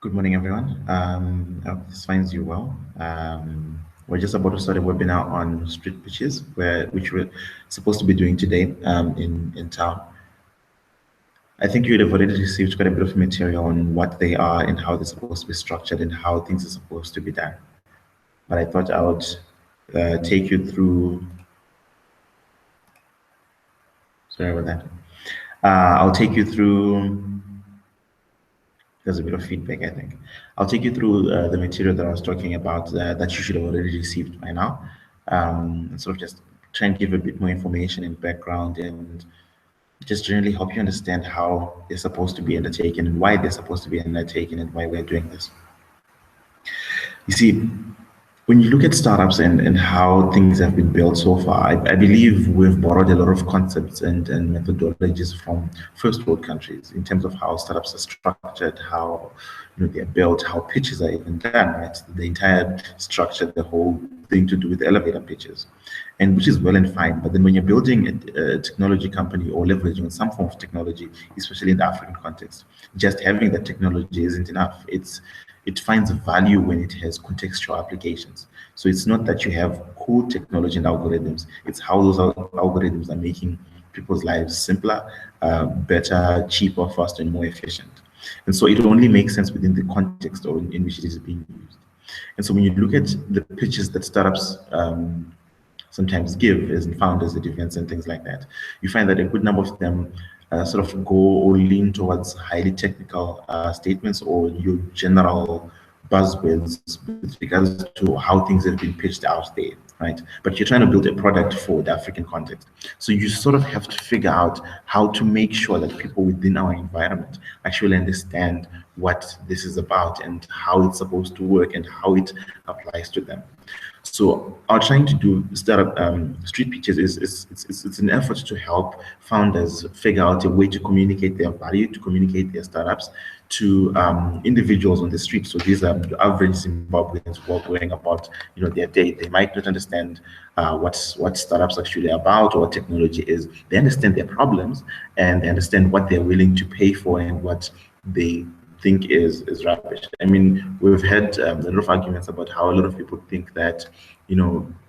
Good morning, everyone. I hope this finds you well. We're just about to start a webinar on street pitches, which we're supposed to be doing today in town. I think you would have already received quite a bit of material on what they are and how they're supposed to be structured and how things are supposed to be done. But I thought I would take you through. Sorry about that. I'll take you through. There's a bit of feedback, I think. I'll take you through the material that I was talking about that you should have already received by now. And sort of just try and give a bit more information and background and just generally help you understand how they're supposed to be undertaken and why they're supposed to be undertaken and why we're doing this. You see, when you look at startups and how things have been built so far, I believe we've borrowed a lot of concepts and methodologies from first world countries in terms of how startups are structured, how they're built, how pitches are even done, right? The entire structure, the whole thing to do with elevator pitches, and which is well and fine. But then when you're building a technology company or leveraging on some form of technology, especially in the African context, just having that technology isn't enough. It finds value when it has contextual applications. So it's not that you have cool technology and algorithms, it's how those algorithms are making people's lives simpler, better, cheaper, faster, and more efficient. And so it only makes sense within the context or in which it is being used. And so when you look at the pitches that startups sometimes give as founders at events and things like that, you find that a good number of them sort of go or lean towards highly technical statements or your general buzzwords with regards to how things have been pitched out there, right? But you're trying to build a product for the African context. So you sort of have to figure out how to make sure that people within our environment actually understand what this is about and how it's supposed to work and how it applies to them. So our trying to do startup street pitches it's an effort to help founders figure out a way to communicate their value, to communicate their startups to individuals on the street. So these are the average Zimbabweans who are going about their day. They might not understand what startups actually are about or what technology is. They understand their problems and they understand what they're willing to pay for and what they think is rubbish. I mean, we've had a lot of arguments about how a lot of people think that,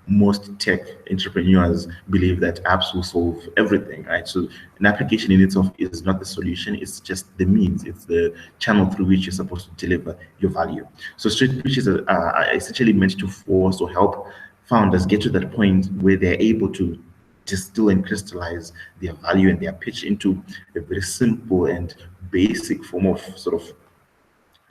most tech entrepreneurs believe that apps will solve everything, right? So an application in itself is not the solution, it's just the means, it's the channel through which you're supposed to deliver your value. So street pitches are essentially meant to force or help founders get to that point where they're able to distill and crystallize their value and their pitch into a very simple and basic form of sort of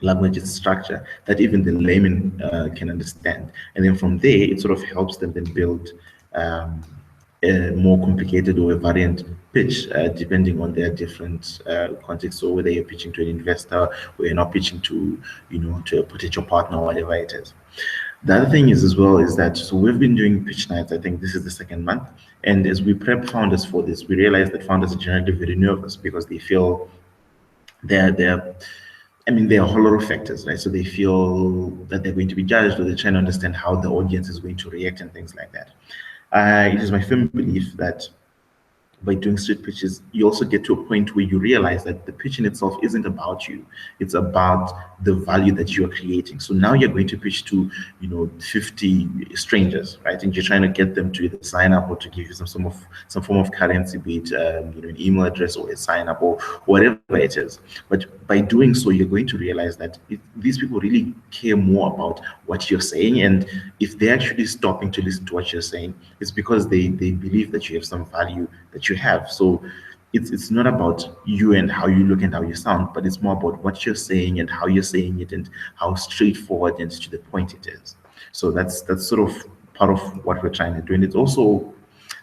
language structure that even the layman can understand. And then from there, it sort of helps them then build a more complicated or a variant pitch depending on their different contexts. So whether you're pitching to an investor or you're not pitching to, to a potential partner or whatever it is. The other thing is as well is that, so we've been doing pitch nights, I think this is the second month. And as we prep founders for this, we realize that founders are generally very nervous because they feel there are a whole lot of factors, right? So they feel that they're going to be judged, or they're trying to understand how the audience is going to react and things like that. It is my firm belief that by doing street pitches, you also get to a point where you realize that the pitch in itself isn't about you. It's about the value that you're creating. So now you're going to pitch to, 50 strangers, right? And you're trying to get them to either sign up or to give you some form of currency, be it an email address or a sign up or whatever it is. But by doing so, you're going to realize that these people really care more about what you're saying. And if they're actually stopping to listen to what you're saying, it's because they believe that you have some value that you have. So it's not about you and how you look and how you sound, but it's more about what you're saying and how you're saying it and how straightforward and to the point it is. So that's sort of part of what we're trying to do. And it's also,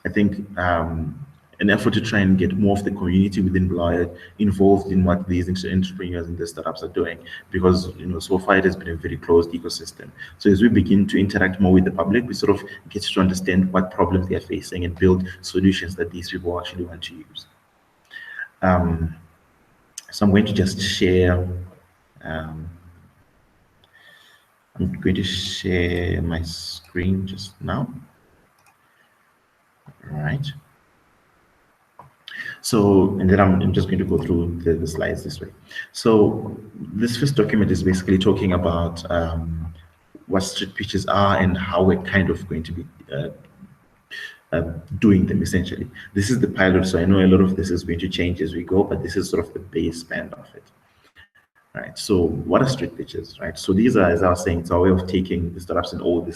I think, an effort to try and get more of the community within Blired involved in what these entrepreneurs and the startups are doing, because so far it has been a very closed ecosystem. So as we begin to interact more with the public, we sort of get to understand what problems they are facing and build solutions that these people actually want to use. So I'm going to just share. I'm going to share my screen just now. All right. So, and then I'm just going to go through the slides this way. So, this first document is basically talking about what street pitches are and how we're kind of going to be doing them essentially. This is the pilot, so I know a lot of this is going to change as we go, but this is sort of the base band of it. Right. So what are street pitches, right? So these are, as I was saying, it's our way of taking the startups and all the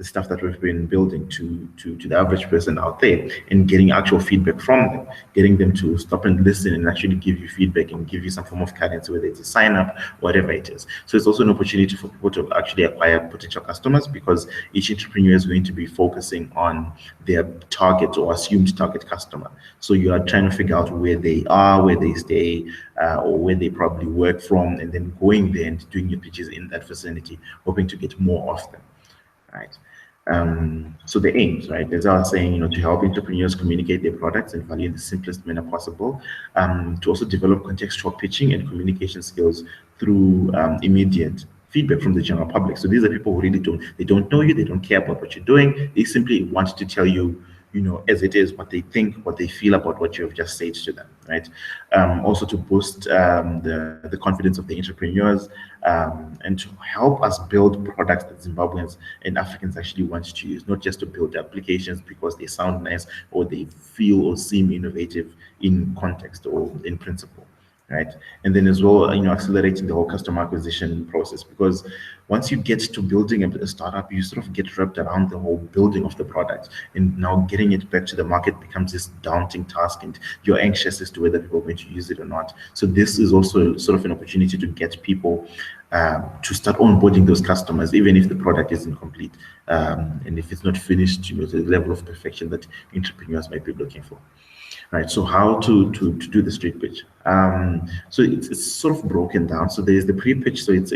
stuff that we've been building to the average person out there and getting actual feedback from them, getting them to stop and listen and actually give you feedback and give you some form of guidance, whether it's a sign up, whatever it is. So it's also an opportunity for people to actually acquire potential customers, because each entrepreneur is going to be focusing on their target or assumed target customer. So you are trying to figure out where they are, where they stay, or where they probably work from, and then going there and doing your pitches in that vicinity, hoping to get more of them, right? So the aims, right, as I was saying, to help entrepreneurs communicate their products and value in the simplest manner possible, to also develop contextual pitching and communication skills through immediate feedback from the general public. So these are people who really don't know you, they don't care about what you're doing, they simply want to tell you, as it is, what they think, what they feel about what you have just said to them, right? Also to boost the confidence of the entrepreneurs, and to help us build products that Zimbabweans and Africans actually want to use, not just to build applications because they sound nice or they feel or seem innovative in context or in principle, right? And then as well, accelerating the whole customer acquisition process, because once you get to building a startup, you sort of get wrapped around the whole building of the product, and now getting it back to the market becomes this daunting task, and you're anxious as to whether people are going to use it or not. So this is also sort of an opportunity to get people to start onboarding those customers, even if the product isn't complete, and if it's not finished, to the level of perfection that entrepreneurs might be looking for. Right. So how to do the street pitch? So it's sort of broken down. So there's the pre-pitch. So it's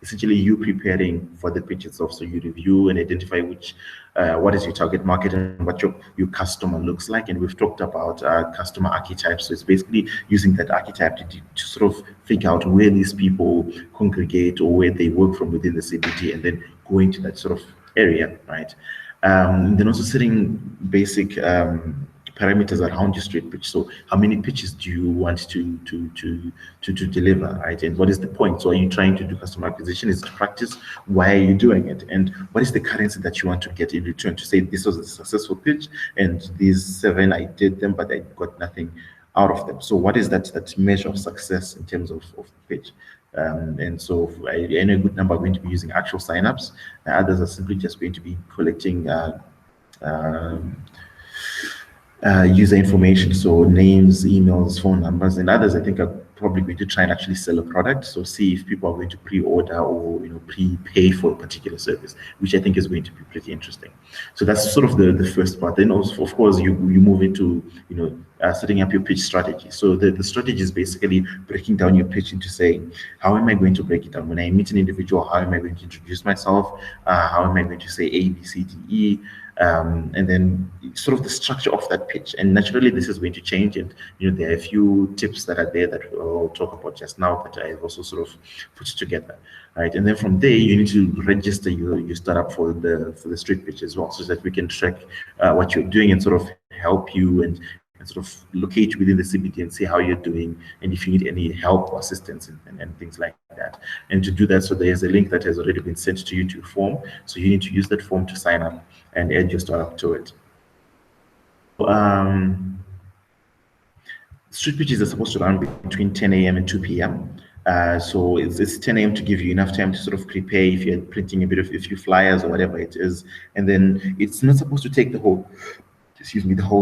essentially you preparing for the pitch itself. So you review and identify what is your target market and what your customer looks like. And we've talked about customer archetypes. So it's basically using that archetype to sort of figure out where these people congregate or where they work from within the CBD, and then going to that sort of area, right? And then also setting basic parameters around your street pitch. So how many pitches do you want to deliver, right? And what is the point? So are you trying to do customer acquisition? Is it practice? Why are you doing it? And what is the currency that you want to get in return, to say this was a successful pitch and these 7 I did them, but I got nothing out of them. So what is that measure of success in terms of pitch? And so I know a good number are going to be using actual signups. Others are simply just going to be collecting um, user information, so names, emails, phone numbers, and others I think are probably going to try and actually sell a product. So see if people are going to pre-order or pre-pay for a particular service, which I think is going to be pretty interesting. So that's sort of the first part. Then also, of course, you move into setting up your pitch strategy. So the strategy is basically breaking down your pitch into saying, how am I going to break it down? When I meet an individual, how am I going to introduce myself? How am I going to say A, B, C, D, E? And then sort of the structure of that pitch. And naturally, this is going to change. And there are a few tips that are there that we'll talk about just now that I've also sort of put together, right? And then from there, you need to register your startup for the street pitch as well, so that we can track what you're doing and sort of help you and sort of locate you within the CBD and see how you're doing, and if you need any help or assistance and things like that. And to do that, so there's a link that has already been sent to you to form. So you need to use that form to sign up and add your startup to it. Street pitches are supposed to run between 10 a.m. and 2 p.m. So it's 10 a.m. to give you enough time to sort of prepare if you're printing a few flyers or whatever it is. And then it's not supposed to take the whole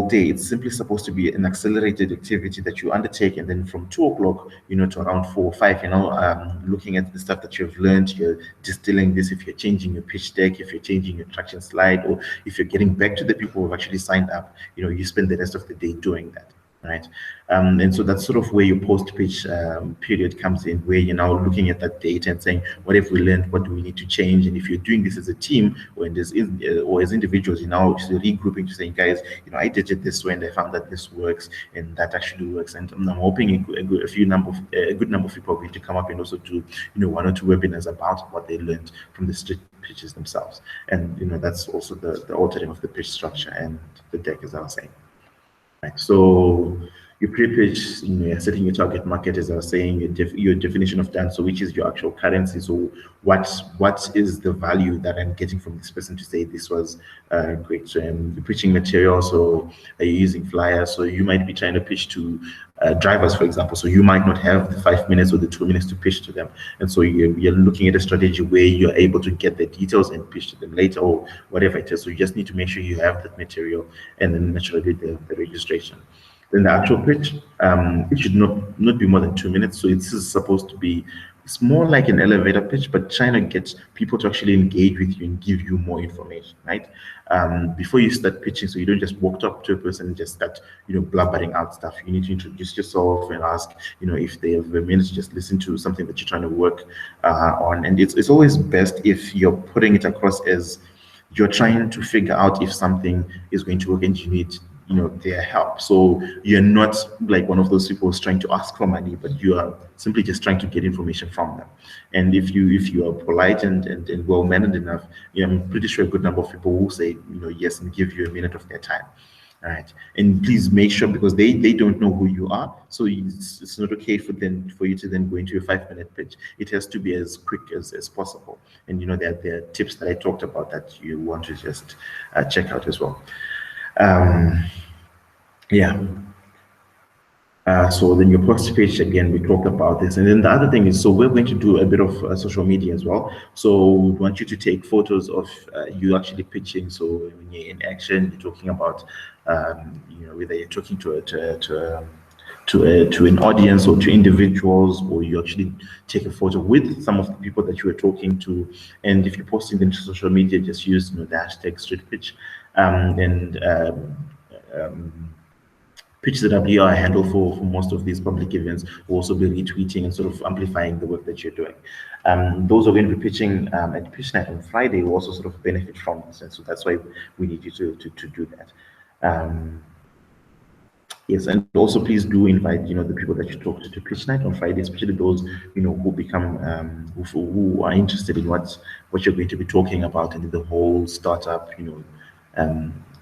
day. It's simply supposed to be an accelerated activity that you undertake, and then from 2 o'clock, to around 4 or 5, looking at the stuff that you've learned, you're distilling this. If you're changing your pitch deck, if you're changing your traction slide, or if you're getting back to the people who've actually signed up, you spend the rest of the day doing that. Right. And so that's sort of where your post-pitch period comes in, where you're now looking at that data and saying, what have we learned? What do we need to change? And if you're doing this as a team or or as individuals, you're now regrouping to saying, guys, I did it this way and I found that this works and that actually works. And I'm hoping a good number of people are going to come up and also do 1 or 2 webinars about what they learned from the street pitches themselves. And that's also the altering of the pitch structure and the deck, as I was saying. Right. So your pre-pitch, you're setting your target market, as I was saying, your definition of done, so which is your actual currency. So what is the value that I'm getting from this person to say this was great? So the pitching material, so are you using flyers? So you might be trying to pitch to drivers, for example. So you might not have the 5 minutes or the 2 minutes to pitch to them. And so you're looking at a strategy where you're able to get the details and pitch to them later or whatever it is. So you just need to make sure you have that material, and then naturally the registration. Then the actual pitch, it should not be more than 2 minutes. So it's supposed to be, it's more like an elevator pitch, but trying to get people to actually engage with you and give you more information, right? Before you start pitching, so you don't just walk up to a person and just start, blabbering out stuff. You need to introduce yourself and ask, if they have a minute to just listen to something that you're trying to work on. And it's always best if you're putting it across as you're trying to figure out if something is going to work and you need their help. So you're not like one of those people who's trying to ask for money, but you are simply just trying to get information from them. And if you are polite and well mannered enough, I'm pretty sure a good number of people will say yes and give you a minute of their time. All right, and please make sure, because they don't know who you are, so it's not okay for you to then go into a 5 minute pitch. It has to be as quick as possible. And there are tips that I talked about that you want to just check out as well. Yeah. So then your post page, again, we talked about this. And then the other thing is, so we're going to do a bit of social media as well. So we want you to take photos of you actually pitching. So when you're in action, you're talking about, whether you're talking to an audience or to individuals, or you actually take a photo with some of the people that you were talking to. And if you're posting them to social media, just use the hashtag street pitch. Pitch the WR handle for most of these public events will also be retweeting and sort of amplifying the work that you're doing. Those who are going to be pitching at Pitch Night on Friday will also sort of benefit from this, and so that's why we need you to do that. Yes, and also please do invite the people that you talk to Pitch Night on Friday, especially those who become who are interested in what you're going to be talking about and the whole startup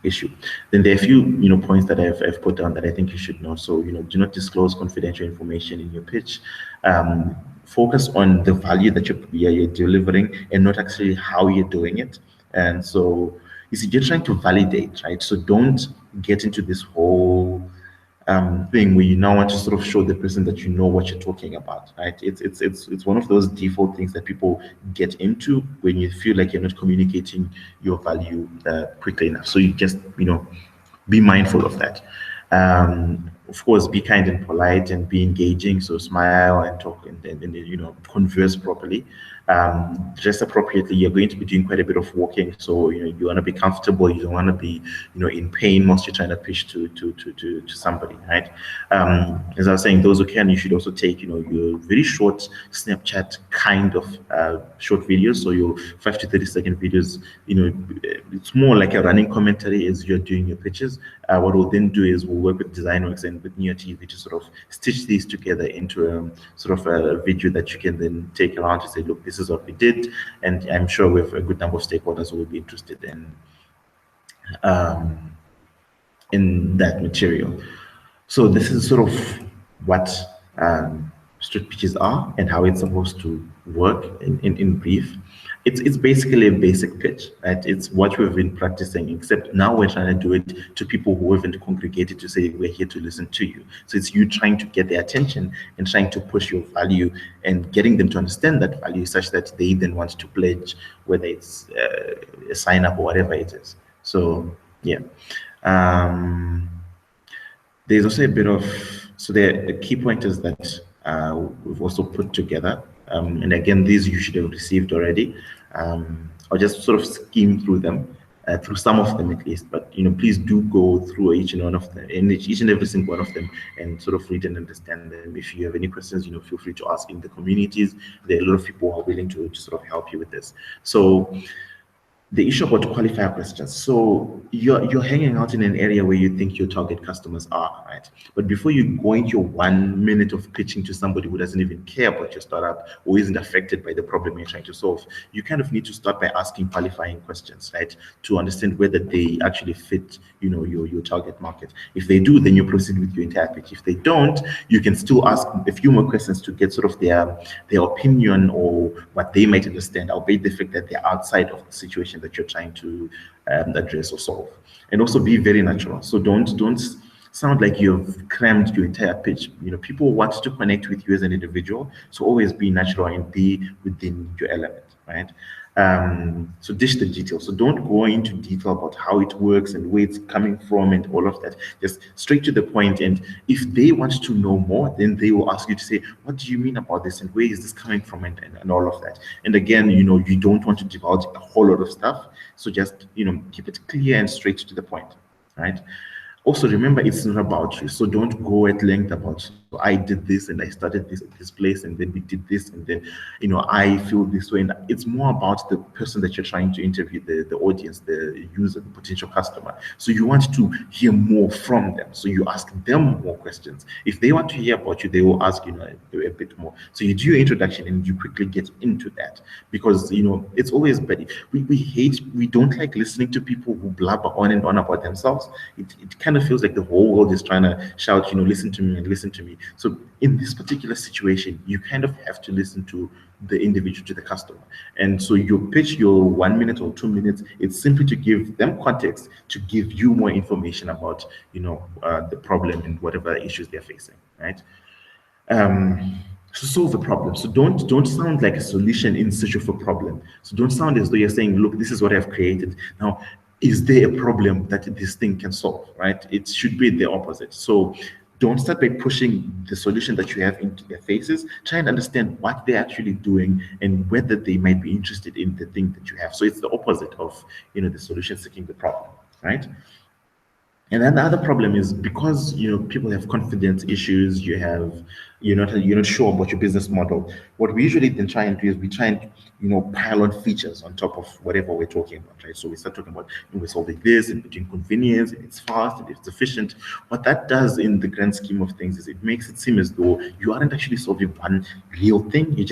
issue. Then there are a few points that I've put down that I think you should know. So do not disclose confidential information in your pitch. Focus on the value that you're delivering and not actually how you're doing it. And so you see, you're trying to validate, right? So don't get into this whole thing where you now want to sort of show the person that you know what you're talking about, right? It's one of those default things that people get into when you feel like you're not communicating your value quickly enough. So you just be mindful of that. Of course, be kind and polite and be engaging. So smile and talk and converse properly. Dress appropriately. You're going to be doing quite a bit of walking, so you want to be comfortable. You don't want to be in pain whilst you're trying to pitch to somebody, right? As I was saying, those who can, you should also take your very short Snapchat kind of short videos. So your 5 to 30-second videos. It's more like a running commentary as you're doing your pitches. What we'll then do is we'll work with DesignWorks and with Neo TV to sort of stitch these together into sort of a video that you can then take around to say, look, this is what we did, and I'm sure we have a good number of stakeholders who will be interested in that material. So this is sort of what street pitches are and how it's supposed to work in brief. It's basically a basic pitch, right? It's what we've been practicing, except now we're trying to do it to people who haven't congregated to say we're here to listen to you. So it's you trying to get their attention and trying to push your value and getting them to understand that value such that they then want to pledge, whether it's a sign up or whatever it is. So yeah. There's also a bit of, so the key pointers that we've also put together. And again, these you should have received already. I'll just sort of skim through them, through some of them at least. But please do go through each and one of them, and each and every single one of them, and sort of read and understand them. If you have any questions, feel free to ask in the communities. There are a lot of people who are willing to sort of help you with this. So the issue about qualifier questions. So you're hanging out in an area where you think your target customers are, right? But before you go into your 1 minute of pitching to somebody who doesn't even care about your startup or isn't affected by the problem you're trying to solve, you kind of need to start by asking qualifying questions, right? To understand whether they actually fit, your target market. If they do, then you proceed with your entire pitch. If they don't, you can still ask a few more questions to get sort of their opinion or what they might understand, albeit the fact that they're outside of the situation that you're trying to address or solve. And also be very natural. So don't sound like you've crammed your entire pitch. People want to connect with you as an individual, so always be natural and be within your element, right? So dish the details. So don't go into detail about how it works and where it's coming from and all of that. Just straight to the point. And if they want to know more, then they will ask you to say, what do you mean about this and where is this coming from and all of that. And again, you don't want to divulge a whole lot of stuff. So just, keep it clear and straight to the point, right? Also, remember, it's not about you. So don't go at length about, so I did this and I started this at this place and then we did this and then, I feel this way. And it's more about the person that you're trying to interview, the audience, the user, the potential customer. So you want to hear more from them. So you ask them more questions. If they want to hear about you, they will ask, a bit more. So you do your introduction and you quickly get into that because, it's always better. We don't like listening to people who blabber on and on about themselves. It kind of feels like the whole world is trying to shout, listen to me and listen to me. So in this particular situation, you kind of have to listen to the individual, to the customer. And so you pitch your 1 minute or 2 minutes, it's simply to give them context, to give you more information about, the problem and whatever issues they're facing, right? To solve a problem. So don't sound like a solution in search of a problem. So don't sound as though you're saying, look, this is what I've created. Now, is there a problem that this thing can solve, right? It should be the opposite. So don't start by pushing the solution that you have into their faces. Try and understand what they're actually doing and whether they might be interested in the thing that you have. So it's the opposite of, the solution seeking the problem, right? And then the other problem is because people have confidence issues, you're not sure about your business model. What we usually then try and do is we try and pile on features on top of whatever we're talking about, right? So we start talking about we're solving this and between convenience and it's fast and it's efficient. What that does in the grand scheme of things is it makes it seem as though you aren't actually solving one real thing. You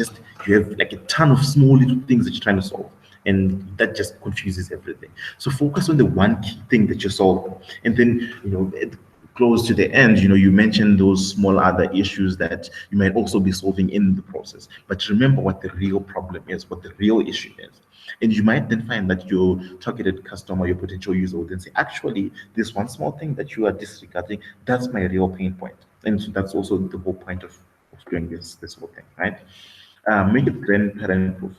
have like a ton of small little things that you're trying to solve, and that just confuses everything. So focus on the one key thing that you're solving, and then close to the end, you mentioned those small other issues that you might also be solving in the process. But remember what the real problem is, what the real issue is. And you might then find that your targeted customer, your potential user will then say, actually, this one small thing that you are disregarding, that's my real pain point. And so that's also the whole point of doing this whole thing, right? Make it grandparent proof.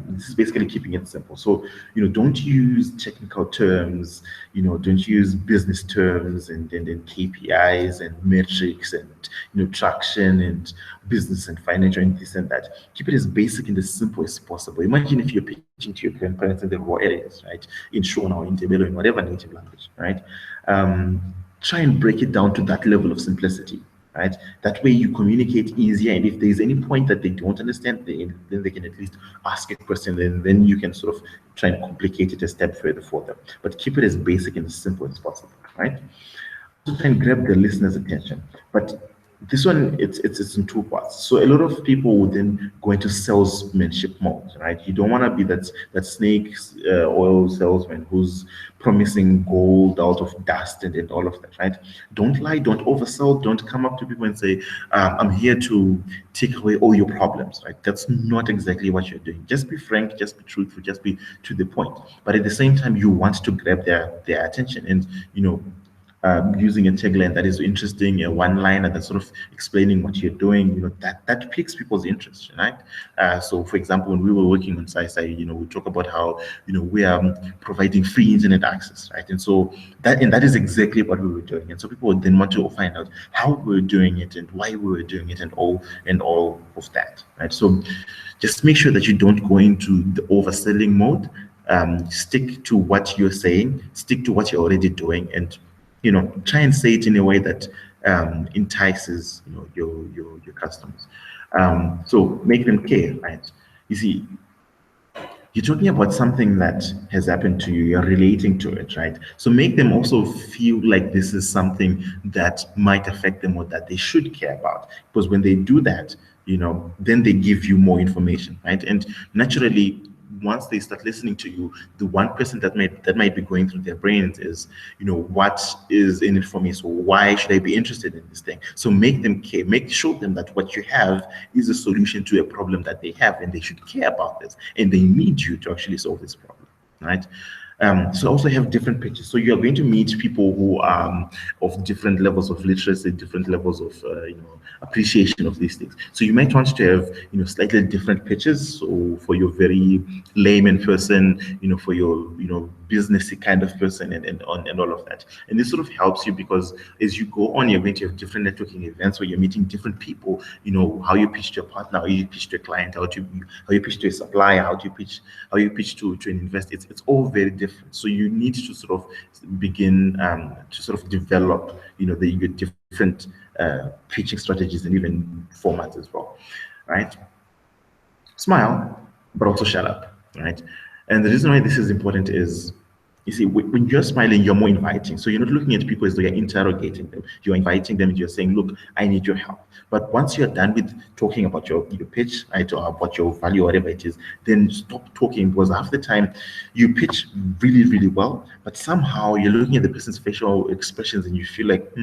This is basically keeping it simple. So, don't use technical terms, don't use business terms and then KPIs and metrics and, traction and business and financial and this and that. Keep it as basic and as simple as possible. Imagine if you're pitching to your grandparents in the raw areas, right? In Shona or in Tebelo, in whatever native language, right? Try and break it down to that level of simplicity, right? That way you communicate easier, and if there's any point that they don't understand, then they can at least ask a question, and then you can sort of try and complicate it a step further for them. But keep it as basic and as simple as possible, right? To try and grab the listener's attention. But this one, it's in two parts. So a lot of people would then go into salesmanship mode, right? You don't want to be that snake oil salesman who's promising gold out of dust and all of that, right? Don't lie, don't oversell, don't come up to people and say, I'm here to take away all your problems, right? That's not exactly what you're doing. Just be frank, just be truthful, just be to the point. But at the same time, you want to grab their attention, and using a tagline that is interesting, a one-liner that's sort of explaining what you're doing, that piques people's interest, right? So, for example, when we were working on SciSci, we talk about how, we are providing free internet access, right? And so that is exactly what we were doing. And so people would then want to find out how we were doing it and why we were doing it and all of that, right? So just make sure that you don't go into the overselling mode. Stick to what you're saying, stick to what you're already doing, and try and say it in a way that entices your customers. So make them care, right? You see, You're talking about something that has happened to you, you're relating to it, right? So make them also feel like this is something that might affect them or that they should care about. Because when they do that, then they give you more information, right? And naturally, once they start listening to you, the one person that might be going through their brains is, what is in it for me? So why should I be interested in this thing? So make them care, show them that what you have is a solution to a problem that they have, and they should care about this, and they need you to actually solve this problem, right? So also have different pitches. So you are going to meet people who are of different levels of literacy, different levels of appreciation of these things. So you might want to have slightly different pitches. So for your very layman person, for your businessy kind of person, and all of that. And this sort of helps you because as you go on, you're going to have different networking events where you're meeting different people. How you pitch to a partner, how you pitch to a client, how you pitch to a supplier, how you pitch to an investor. It's all very different. So you need to sort of begin to sort of develop, your different pitching strategies and even formats as well, right? Smile, but also shut up, right? And the reason why this is important is, you see, when you're smiling, you're more inviting. So you're not looking at people as though you're interrogating them. You're inviting them and you're saying, look, I need your help. But once you're done with talking about your pitch, right, or about your value, whatever it is, then stop talking, because half the time you pitch really, really well, but somehow you're looking at the person's facial expressions and you feel like,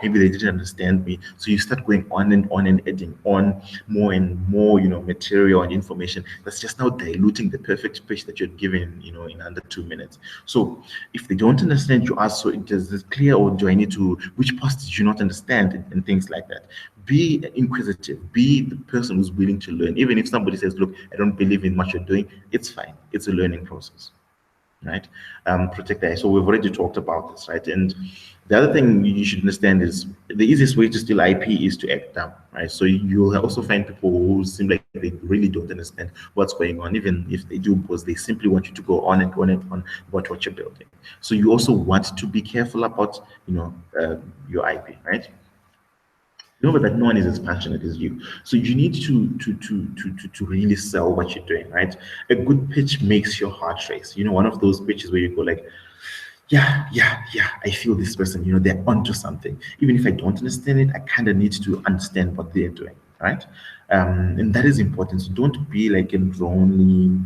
maybe they didn't understand me. So you start going on and adding on more and more, material and information that's just now diluting the perfect pitch that you're given, in under 2 minutes. So if they don't understand, you ask, so is this clear, or do I need to, which parts did you not understand, and things like that. Be inquisitive, be the person who's willing to learn. Even if somebody says, look, I don't believe in what you're doing, it's fine. It's a learning process, right? Protect that. So we've already talked about this, right? And the other thing you should understand is the easiest way to steal IP is to act dumb, right? So you'll also find people who seem like they really don't understand what's going on, even if they do, because they simply want you to go on and on and on about what you're building. So you also want to be careful about, your IP, right? Remember that no one is as passionate as you. So you need to really sell what you're doing, right? A good pitch makes your heart race. One of those pitches where you go like, yeah, yeah, yeah, I feel this person, they're onto something. Even if I don't understand it, I kind of need to understand what they're doing, right? And that is important. So don't be like a lonely,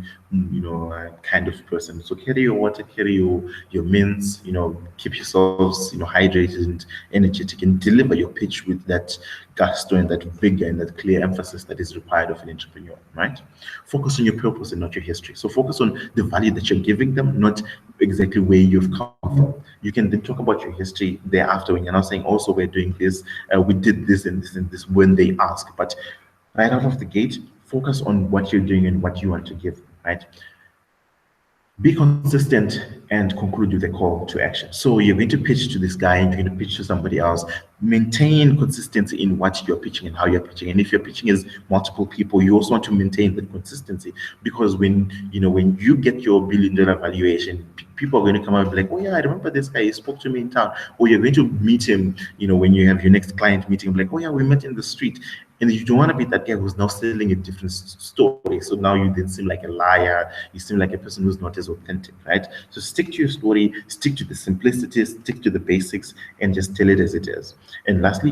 kind of person. So carry your water, carry your mints, keep yourselves, hydrated and energetic, and deliver your pitch with that gusto and that vigor and that clear emphasis that is required of an entrepreneur, right? Focus on your purpose and not your history. So focus on the value that you're giving them, not exactly where you've come from. You can then talk about your history thereafter when you're not saying, also, we're doing this, we did this and this and this when they ask. But right out of the gate, focus on what you're doing and what you want to give, right? Be consistent and conclude with a call to action. So you're going to pitch to this guy and you're going to pitch to somebody else. Maintain consistency in what you're pitching and how you're pitching. And if you're pitching as multiple people, you also want to maintain that consistency, because when you get your $1 billion valuation, people are going to come up and be like, oh yeah, I remember this guy, he spoke to me in town. Or you're going to meet him, when you have your next client meeting, like, oh yeah, we met in the street. And you don't want to be that guy who's now selling a different story. So now you then seem like a liar. You seem like a person who's not as authentic, right? So stick to your story, stick to the simplicity, stick to the basics, and just tell it as it is. And lastly,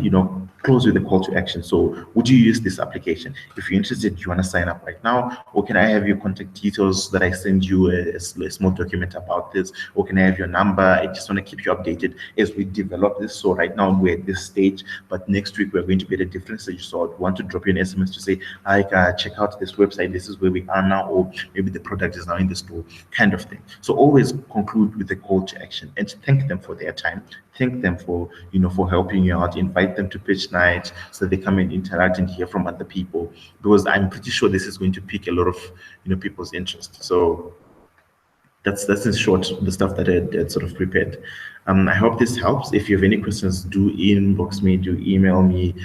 close with a call to action. So would you use this application? If you're interested, do you want to sign up right now? Or can I have your contact details that I send you a small document about this? Or can I have your number? I just want to keep you updated as we develop this. So right now we're at this stage, but next week we're going to be at a different stage. So want to drop you an SMS to say, I check out this website, this is where we are now, or maybe the product is now in the store, kind of thing. So always conclude with a call to action and thank them for their time. Thank them for for helping you out. Invite them to pitch night so they come and interact and hear from other people, because I'm pretty sure this is going to pique a lot of people's interest. So that's in short the stuff that I sort of prepared. I hope this helps. If you have any questions, do inbox me, do email me,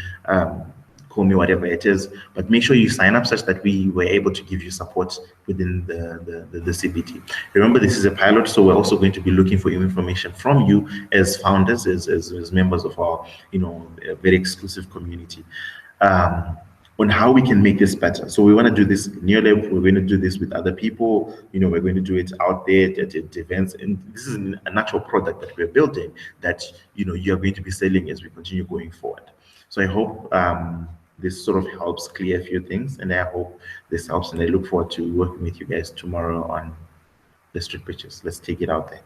call me, whatever it is. But make sure you sign up such that we were able to give you support within the CBT. Remember, this is a pilot, so we're also going to be looking for information from you as founders, as members of our very exclusive community. on how we can make this better. So we want to do this nearly. We're going to do this with other people. We're going to do it out there at events. And this is a natural product that we're building that you're going to be selling as we continue going forward. So I hope this sort of helps clear a few things, and I hope this helps. And I look forward to working with you guys tomorrow on the street pitches. Let's take it out there.